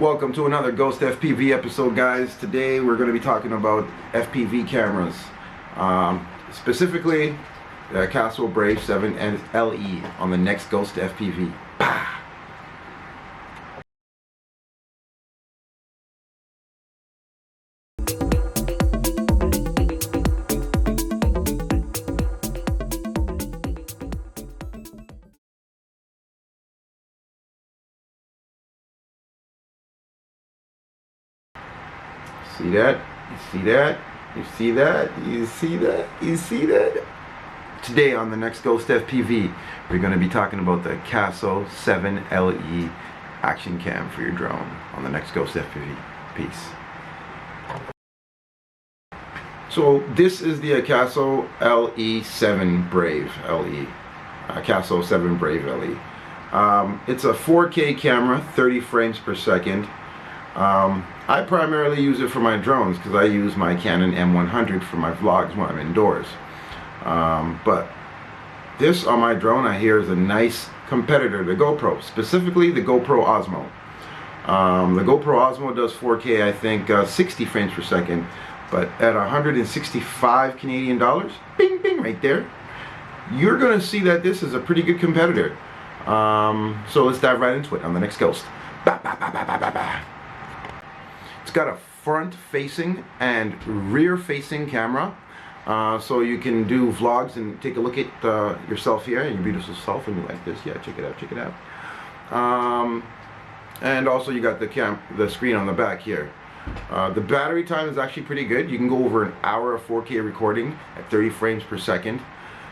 Welcome to another Ghost FPV episode, guys. Today we're going to be talking about FPV cameras, specifically the Akaso Brave 7 and LE on the next Ghost FPV. Bah! See that? You see that? You see that? You see that? You see that? Today on the next Ghost FPV, we're going to be talking about the Akaso 7 LE action cam for your drone on the next Ghost FPV. Peace. So this is the Akaso LE7 Brave LE. Akaso 7 Brave LE. It's a 4K camera, 30 frames per second. I primarily use it for my drones because I use my Canon M100 for my vlogs when I'm indoors. But this on my drone I hear is a nice competitor to GoPro, specifically the Gopro Osmo. The Gopro Osmo does 4K, I think 60 frames per second, but at 165 Canadian dollars, bing bing right there, you're gonna see that this is a pretty good competitor. So let's dive right into it on the next Ghost. Bah, bah, bah, bah, bah, bah, bah. It's got a front-facing and rear-facing camera, so you can do vlogs and take a look at yourself here and your beautiful self and you like this. Yeah, check it out, check it out. And also you got the screen on the back here. The battery time is actually pretty good. You can go over an hour of 4K recording at 30 frames per second.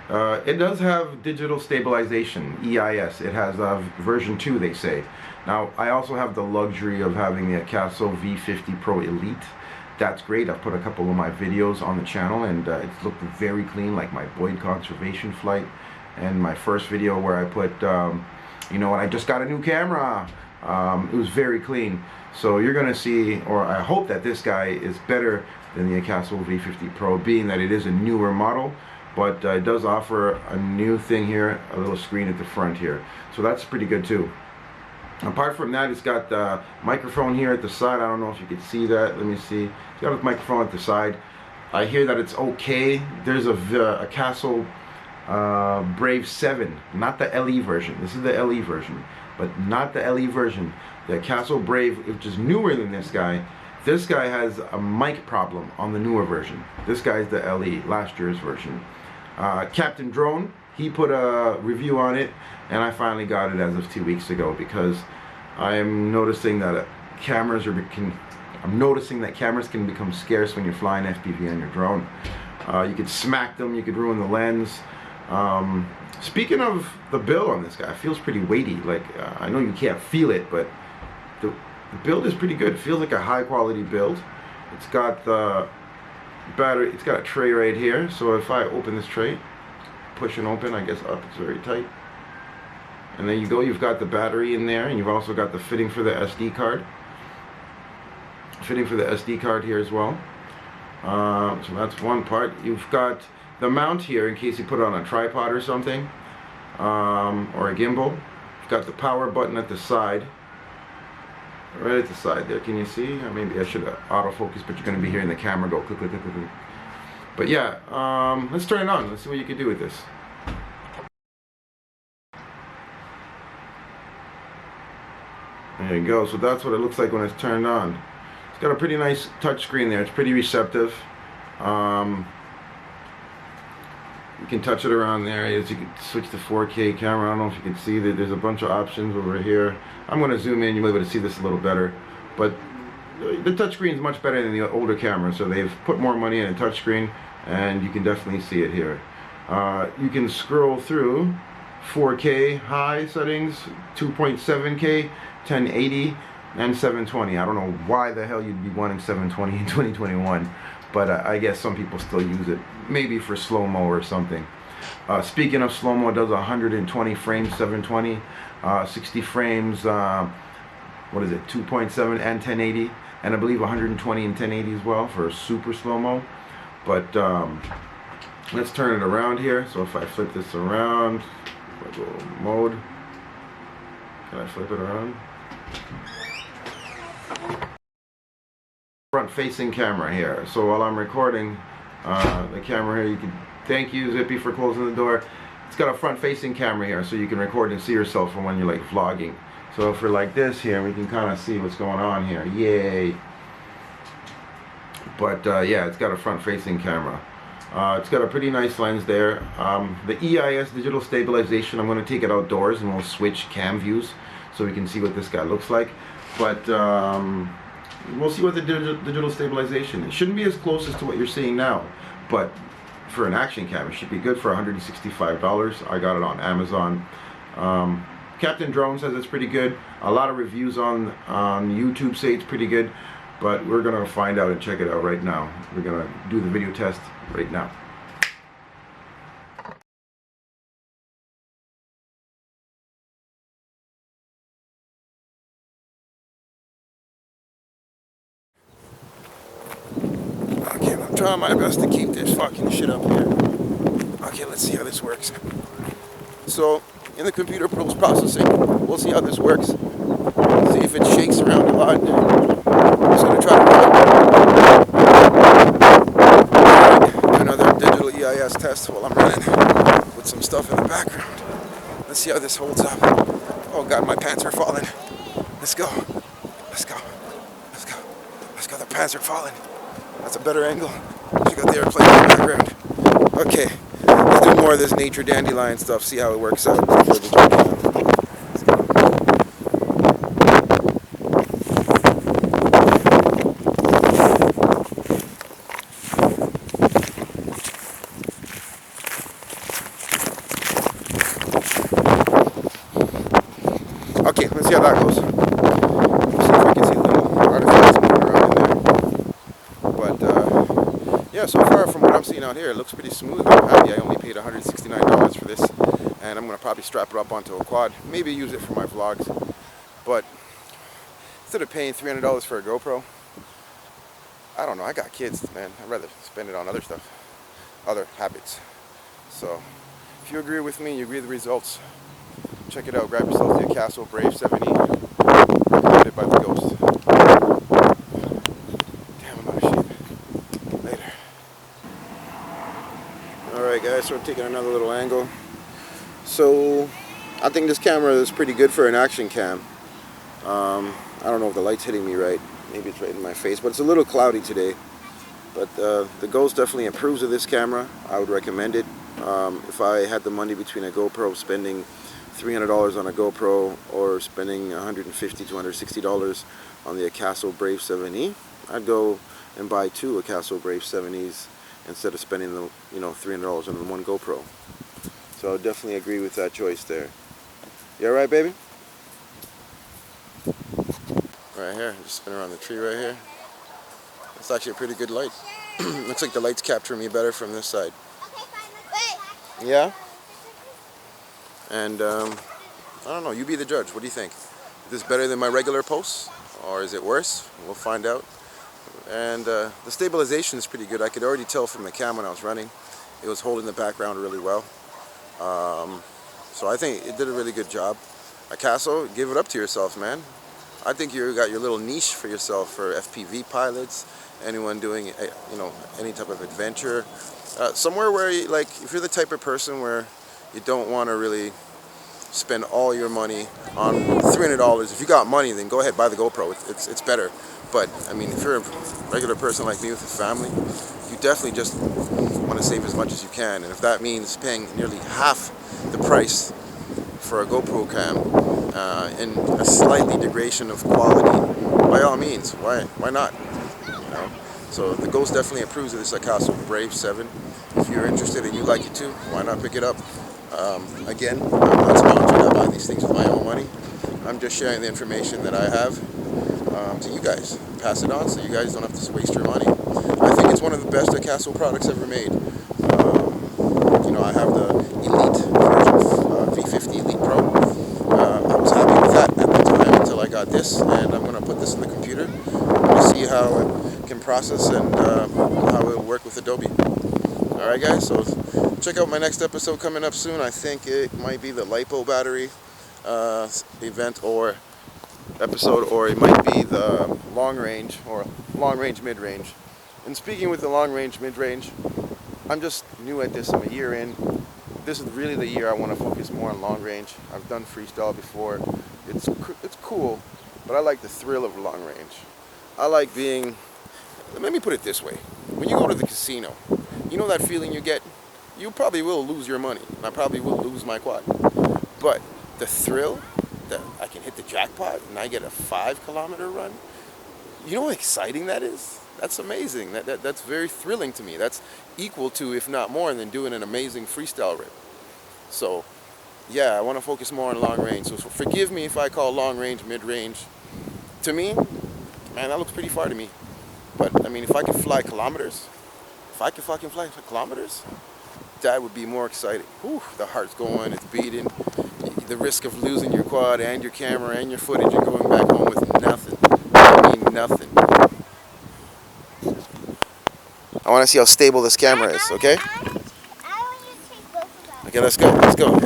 It does have digital stabilization, EIS. It has version 2, they say. Now, I also have the luxury of having the Akaso V50 Pro Elite. That's great. I've put a couple of my videos on the channel, and it's looked very clean, like my Boyd conservation flight and my first video where I put, you know, I just got a new camera. It was very clean. So you're going to see, or I hope that this guy is better than the Akaso V50 Pro, being that it is a newer model. But it does offer a new thing here, a little screen at the front here. So that's pretty good too. Apart from that, it's got the microphone here at the side. I don't know if you can see that. Let me see. It's got a microphone at the side. I hear that it's okay. There's a Akaso Brave 7, not the LE version. This is the LE version, but not the LE version. The Akaso Brave, which is newer than this guy. This guy has a mic problem on the newer version. This guy's the LE, last year's version. Captain Drone, he put a review on it, and I finally got it as of 2 weeks ago because I am noticing that cameras can become scarce when you're flying FPV on your drone. You could smack them, you could ruin the lens. Speaking of the build on this guy, it feels pretty weighty. Like I know you can't feel it, but the build is pretty good. It feels like a high quality build. It's got the battery, it's got a tray right here, so if I open this tray, push and open, I guess up, it's very tight. And there you go, you've got the battery in there, and you've also got the fitting for the SD card. Fitting for the SD card here as well. So that's one part. You've got the mount here in case you put it on a tripod or something, or a gimbal. You've got the power button at the side. Right at the side there, can you see? Maybe I should autofocus, but you're going to be hearing the camera go click, click, click, click, click. But yeah, let's turn it on. Let's see what you can do with this. There you go. So that's what it looks like when it's turned on. It's got a pretty nice touch screen there. It's pretty receptive. You can touch it around there. As you can switch to 4K camera. I don't know if you can see that there's a bunch of options over here. I'm going to zoom in. You'll be able to see this a little better. But the touchscreen is much better than the older camera, so they've put more money in a touchscreen, and you can definitely see it here. You can scroll through 4K high settings, 2.7K, 1080, and 720. I don't know why the hell you'd be wanting 720 in 2021, but I guess some people still use it, maybe for slow-mo or something. Speaking of slow-mo, it does 120 frames, 720, 60 frames, what is it, 2.7 and 1080, and I believe 120 and 1080 as well for super slow-mo. But let's turn it around here. So if I flip this around, if I go mode, can I flip it around? Front-facing camera here. So while I'm recording, the camera here, you can thank you Zippy for closing the door. It's got a front-facing camera here, so you can record and see yourself from when you're like vlogging. So if we're like this here, we can kind of see what's going on here. Yay! But yeah, it's got a front-facing camera. It's got a pretty nice lens there. The EIS digital stabilization, I'm going to take it outdoors and we'll switch cam views so we can see what this guy looks like. But we'll see what the digital stabilization is. It shouldn't be as close as to what you're seeing now, but for an action cam, it should be good for $165. I got it on Amazon. Captain Drone says it's pretty good. A lot of reviews on YouTube say it's pretty good, but we're gonna find out and check it out right now. We're gonna do the video test right now. Okay, I'm trying my best to keep this fucking shit up here. Okay, let's see how this works. So, in the computer post-processing, we'll see how this works. See if it shakes around a lot. I'm just gonna try to another digital EIS test while I'm running with some stuff in the background. Let's see how this holds up. Oh god, my pants are falling. Let's go. Let's go. Let's go. Let's go. The pants are falling. That's a better angle. Check out the airplane in the background. Okay, let's do more of this nature dandelion stuff, see how it works out. Okay, let's see how that goes. See if I can see little artifacts moving around in there. But yeah, so far from what I'm seeing out here, it looks pretty smooth. I'm happy. I only paid $169 for this, and I'm gonna probably strap it up onto a quad. Maybe use it for my vlogs. But instead of paying $300 for a GoPro, I don't know. I got kids, man. I'd rather spend it on other stuff, other habits. So if you agree with me, you agree with the results, check it out. Grab yourself the Akaso Brave 70, recommended by the Ghost. Damn, I'm out of shape. Later. Alright guys, so we're taking another little angle. So I think this camera is pretty good for an action cam. I don't know if the light's hitting me right. Maybe it's right in my face, but it's a little cloudy today. But the Ghost definitely improves of this camera. I would recommend it. If I had the money between a GoPro, spending $300 on a GoPro or spending $150 to $160 on the Akaso Brave 7E, I'd go and buy two Akaso Brave 7Es instead of spending the $300 on one GoPro. So I definitely agree with that choice there. You alright, baby? Right here, just spin around the tree right here. It's actually a pretty good light. Looks like the light's capturing me better from this side. Yeah? And I don't know, you be the judge. What do you think? Is this better than my regular posts? Or is it worse? We'll find out. And the stabilization is pretty good. I could already tell from the cam when I was running. It was holding the background really well. So I think it did a really good job. Akaso, give it up to yourself, man. I think you got your little niche for yourself for FPV pilots, anyone doing any type of adventure. Somewhere where, if you're the type of person where you don't want to really spend all your money on $300. If you got money, then go ahead, buy the GoPro. It's better. But I mean, if you're a regular person like me with a family, you definitely just want to save as much as you can. And if that means paying nearly half the price for a GoPro cam and a slightly degradation of quality, by all means, why not? So the Ghost definitely approves of this Akaso Brave 7. If you're interested and you like it too, why not pick it up? Again, I'm not sponsored. I buy these things with my own money. I'm just sharing the information that I have to you guys. Pass it on so you guys don't have to waste your money. I think it's one of the best Akaso products ever made. I have the Elite version of V50 Elite Pro. I was happy with that at the time until I got this, and I'm going to put this in the computer to see how it can process and how it will work with Adobe. Alright guys, so check out my next episode coming up soon. I think it might be the LiPo battery event or episode, or it might be the long range or long range mid-range. And speaking with the long range mid-range, I'm just new at this. I'm a year in. This is really the year I want to focus more on long range. I've done freestyle before. It's cool, but I like the thrill of long range. I like being, let me put it this way. When you go to the casino, you know that feeling you get? You probably will lose your money, and I probably will lose my quad. But the thrill that I can hit the jackpot and I get a 5-kilometer run, you know how exciting that is? That's amazing. That's very thrilling to me. That's equal to, if not more, than doing an amazing freestyle rip. So, yeah, I want to focus more on long range. So forgive me if I call long range mid-range. To me, man, that looks pretty far to me. But, I mean, if I could fly kilometers, if I could fucking fly kilometers, that would be more exciting. Whew, the heart's going, it's beating. The risk of losing your quad and your camera and your footage and going back home with nothing. I mean, nothing. I want to see how stable this camera is, okay? Okay, let's go, let's go.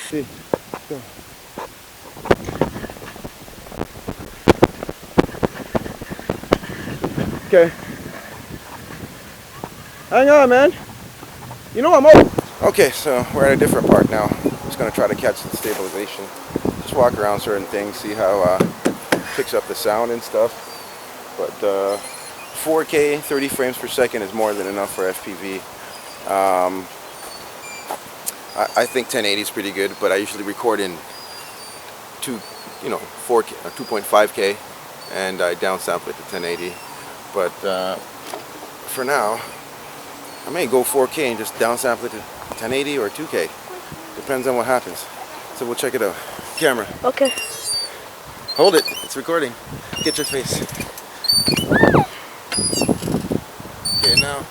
See, go. Okay. Hang on, man. You know I'm old. Okay, so we're at a different part now. Just gonna try to catch the stabilization. Just walk around certain things, see how it picks up the sound and stuff. But 4K, 30 frames per second is more than enough for FPV. I think 1080 is pretty good, but I usually record in 4K or 2.5K, and I downsample it to 1080. But for now, I may go 4K and just downsample it to 1080 or 2K. Depends on what happens. So we'll check it out. Camera. Okay. Hold it. It's recording. Get your face. Okay, now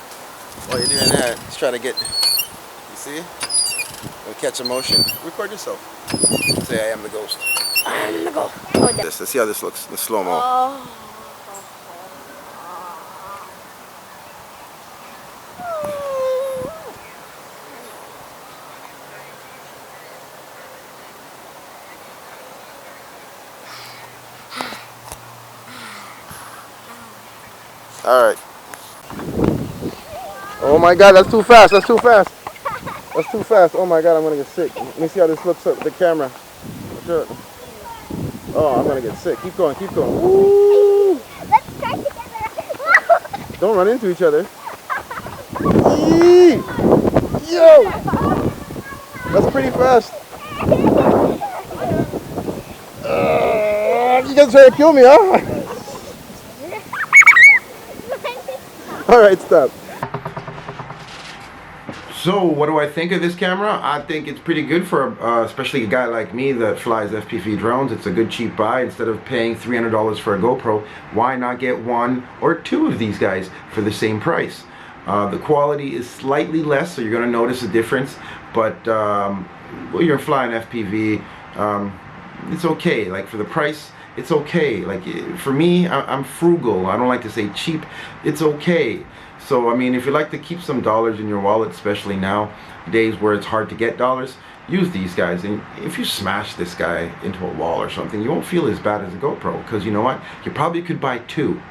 while you're doing that, let's try to get. You see? We'll catch a motion. Record yourself. Say I am the ghost. I am the ghost. Oh, Let's see how this looks. The slow-mo. Oh. Alright. Oh my god, that's too fast. That's too fast. That's too fast. Oh my god, I'm gonna get sick. Let me see how this looks at the camera. Oh, I'm gonna get sick. Keep going, keep going. Woo! Let's try together. Don't run into each other. Yee! Yo! That's pretty fast. You guys trying to kill me, huh? Alright, stop. So, what do I think of this camera? I think it's pretty good for, especially a guy like me that flies FPV drones. It's a good cheap buy. Instead of paying $300 for a GoPro, why not get one or two of these guys for the same price? The quality is slightly less, so you're going to notice a difference. But when you're flying FPV, it's okay. Like for the price, it's okay. Like for me, I'm frugal. I don't like to say cheap. It's okay. So I mean, if you like to keep some dollars in your wallet, especially now days where it's hard to get dollars, use these guys. And if you smash this guy into a wall or something, you won't feel as bad as a GoPro, because you know what? You probably could buy two.